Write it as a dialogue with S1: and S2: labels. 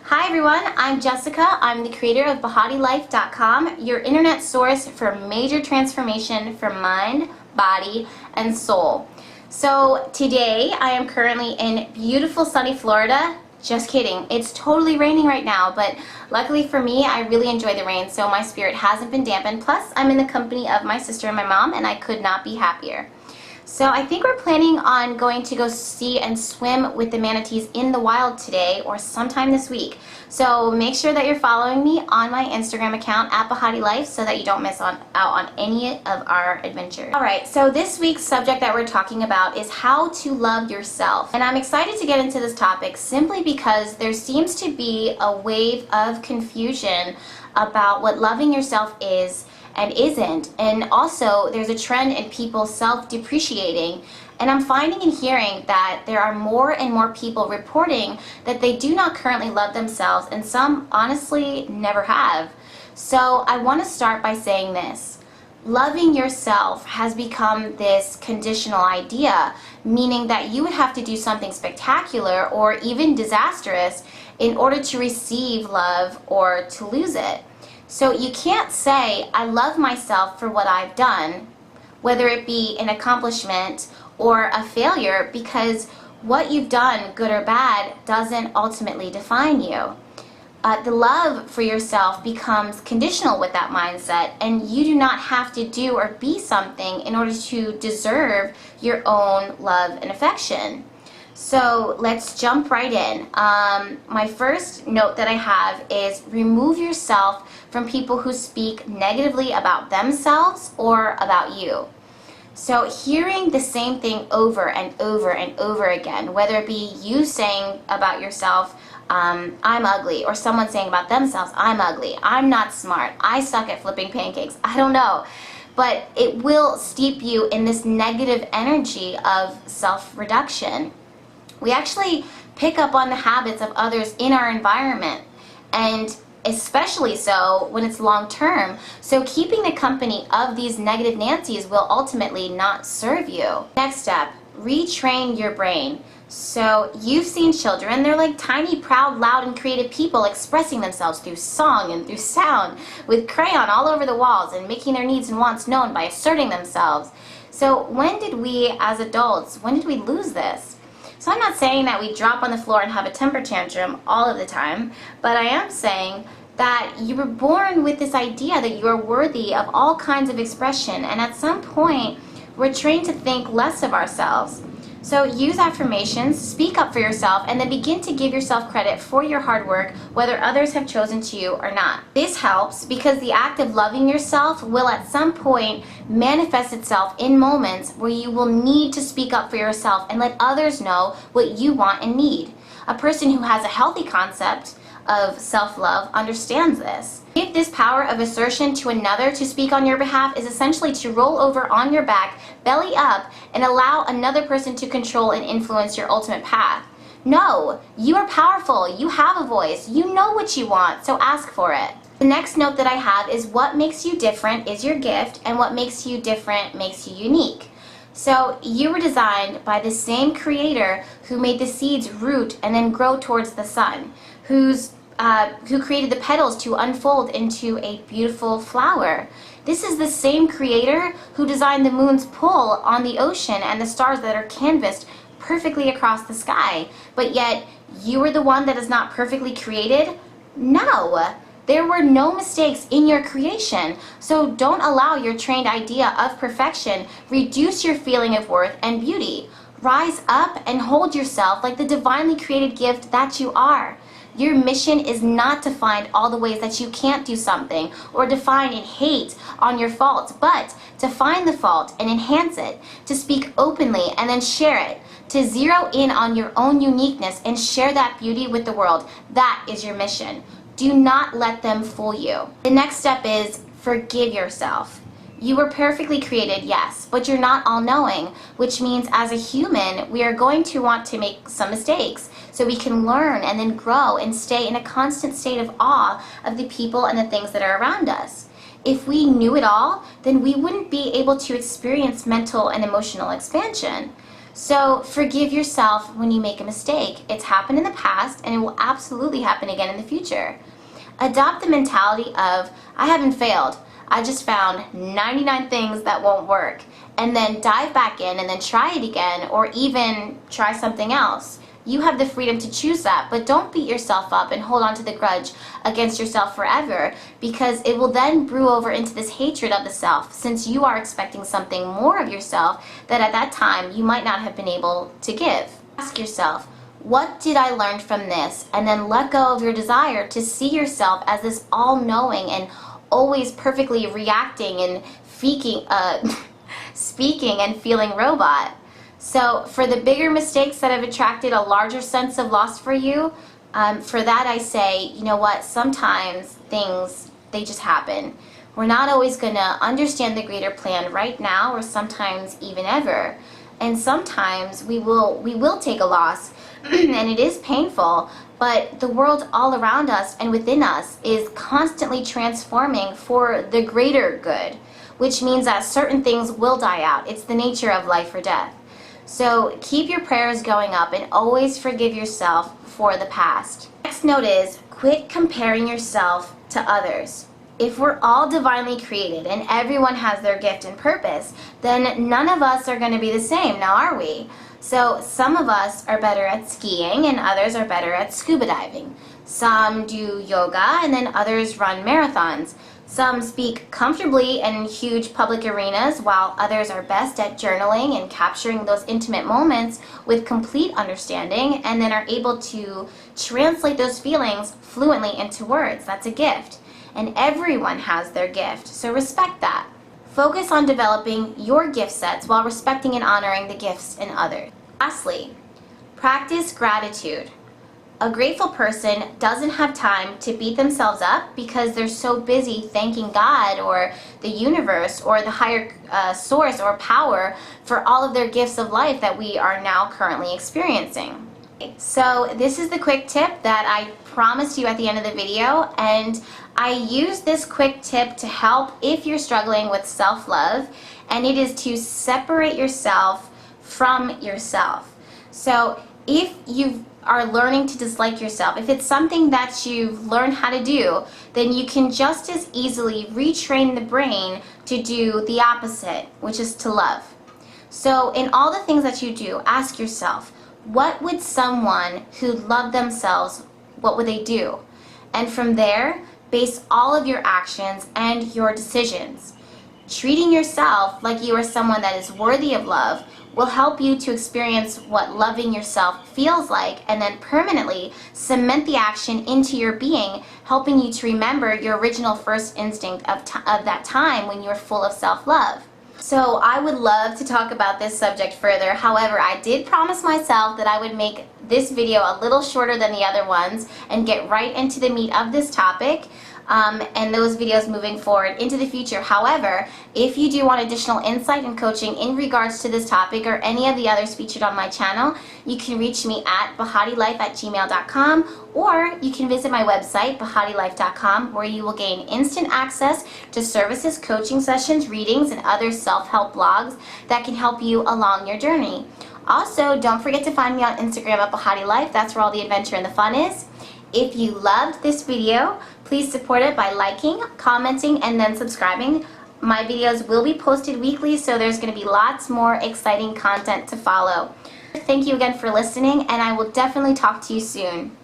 S1: Hi everyone, I'm Jessica. I'm the creator of BehatiLife.com, your internet source for major transformation for mind, body, and soul. So today I am currently in beautiful sunny Florida. Just kidding, it's totally raining right now, but luckily for me, I really enjoy the rain, so my spirit hasn't been dampened. Plus, I'm in the company of my sister and my mom, and I could not be happier. So I think we're planning on going to go see and swim with the manatees in the wild today or sometime this week. So make sure that you're following me on my Instagram account at BehatiLife so that you don't miss out on any of our adventures. Alright, so this week's subject that we're talking about is how to love yourself. And I'm excited to get into this topic simply because there seems to be a wave of confusion about what loving yourself is and isn't, and also there's a trend in people self-depreciating, and I'm finding and hearing that there are more and more people reporting that they do not currently love themselves, and some honestly never have. So I want to start by saying this: loving yourself has become this conditional idea, meaning that you would have to do something spectacular or even disastrous in order to receive love or to lose it. So you can't say, I love myself for what I've done, whether it be an accomplishment or a failure, because what you've done, good or bad, doesn't ultimately define you. The love for yourself becomes conditional with that mindset, and you do not have to do or be something in order to deserve your own love and affection. So let's jump right in. My first note that I have is remove yourself from people who speak negatively about themselves or about you. So hearing the same thing over and over and over again, whether it be you saying about yourself, I'm ugly, or someone saying about themselves, I'm ugly, I'm not smart, I suck at flipping pancakes, I don't know. But it will steep you in this negative energy of self-reduction. We actually pick up on the habits of others in our environment, and especially so when it's long term. So keeping the company of these negative Nancy's will ultimately not serve you. Next step, retrain your brain. So you've seen children, they're like tiny, proud, loud, and creative people expressing themselves through song and through sound, with crayon all over the walls and making their needs and wants known by asserting themselves. So when did we as adults, when did we lose this? So I'm not saying that we drop on the floor and have a temper tantrum all of the time, but I am saying that you were born with this idea that you are worthy of all kinds of expression, and at some point we're trained to think less of ourselves. So use affirmations, speak up for yourself, and then begin to give yourself credit for your hard work, whether others have chosen to you or not. This helps because the act of loving yourself will at some point manifest itself in moments where you will need to speak up for yourself and let others know what you want and need. A person who has a healthy concept of self-love understands this. Give this power of assertion to another to speak on your behalf is essentially to roll over on your back, belly up, and allow another person to control and influence your ultimate path. No, you are powerful, you have a voice, you know what you want, so ask for it. The next note that I have is what makes you different is your gift, and what makes you different makes you unique. So you were designed by the same creator who made the seeds root and then grow towards the sun, who created the petals to unfold into a beautiful flower. This is the same creator who designed the moon's pull on the ocean and the stars that are canvassed perfectly across the sky. But yet, you were the one that is not perfectly created? No! There were no mistakes in your creation. So don't allow your trained idea of perfection reduce your feeling of worth and beauty. Rise up and hold yourself like the divinely created gift that you are. Your mission is not to find all the ways that you can't do something or define and hate on your faults, but to find the fault and enhance it, to speak openly and then share it, to zero in on your own uniqueness and share that beauty with the world. That is your mission. Do not let them fool you. The next step is forgive yourself. You were perfectly created, yes, but you're not all-knowing, which means as a human, we are going to want to make some mistakes so we can learn and then grow and stay in a constant state of awe of the people and the things that are around us. If we knew it all, then we wouldn't be able to experience mental and emotional expansion. So forgive yourself when you make a mistake. It's happened in the past and it will absolutely happen again in the future. Adopt the mentality of, I haven't failed. I just found 99 things that won't work. And then dive back in and then try it again, or even try something else. You have the freedom to choose that, but don't beat yourself up and hold on to the grudge against yourself forever, because it will then brew over into this hatred of the self, since you are expecting something more of yourself that at that time you might not have been able to give. Ask yourself, what did I learn from this? And then let go of your desire to see yourself as this all-knowing and always perfectly reacting and speaking and feeling robot. So for the bigger mistakes that have attracted a larger sense of loss for you, for that I say, you know what, sometimes things, they just happen. We're not always going to understand the greater plan right now, or sometimes even ever. And sometimes we will take a loss, and it is painful, but the world all around us and within us is constantly transforming for the greater good, which means that certain things will die out. It's the nature of life or death. So keep your prayers going up and always forgive yourself for the past. Next note is, quit comparing yourself to others. If we're all divinely created and everyone has their gift and purpose, then none of us are going to be the same, now are we? So some of us are better at skiing and others are better at scuba diving. Some do yoga and then others run marathons. Some speak comfortably in huge public arenas, while others are best at journaling and capturing those intimate moments with complete understanding, and then are able to translate those feelings fluently into words. That's a gift. And everyone has their gift, so respect that. Focus on developing your gift sets while respecting and honoring the gifts in others. Lastly, practice gratitude. A grateful person doesn't have time to beat themselves up because they're so busy thanking God or the universe or the higher source or power for all of their gifts of life that we are now currently experiencing. So this is the quick tip that I promised you at the end of the video, and I use this quick tip to help if you're struggling with self-love, and it is to separate yourself from yourself. So if you are learning to dislike yourself, if it's something that you've learned how to do, then you can just as easily retrain the brain to do the opposite, which is to love. So in all the things that you do, ask yourself, what would someone who loved themselves, what would they do? And from there, base all of your actions and your decisions. Treating yourself like you are someone that is worthy of love will help you to experience what loving yourself feels like, and then permanently cement the action into your being, helping you to remember your original first instinct of that time when you were full of self-love. So I would love to talk about this subject further. However, I did promise myself that I would make this video a little shorter than the other ones and get right into the meat of this topic. And those videos moving forward into the future. However, if you do want additional insight and coaching in regards to this topic or any of the others featured on my channel, you can reach me at BehatiLife@gmail.com, or you can visit my website, BehatiLife.com, where you will gain instant access to services, coaching sessions, readings, and other self-help blogs that can help you along your journey. Also, don't forget to find me on Instagram at BehatiLife. That's where all the adventure and the fun is. If you loved this video, please support it by liking, commenting, and then subscribing. My videos will be posted weekly, so there's going to be lots more exciting content to follow. Thank you again for listening, and I will definitely talk to you soon.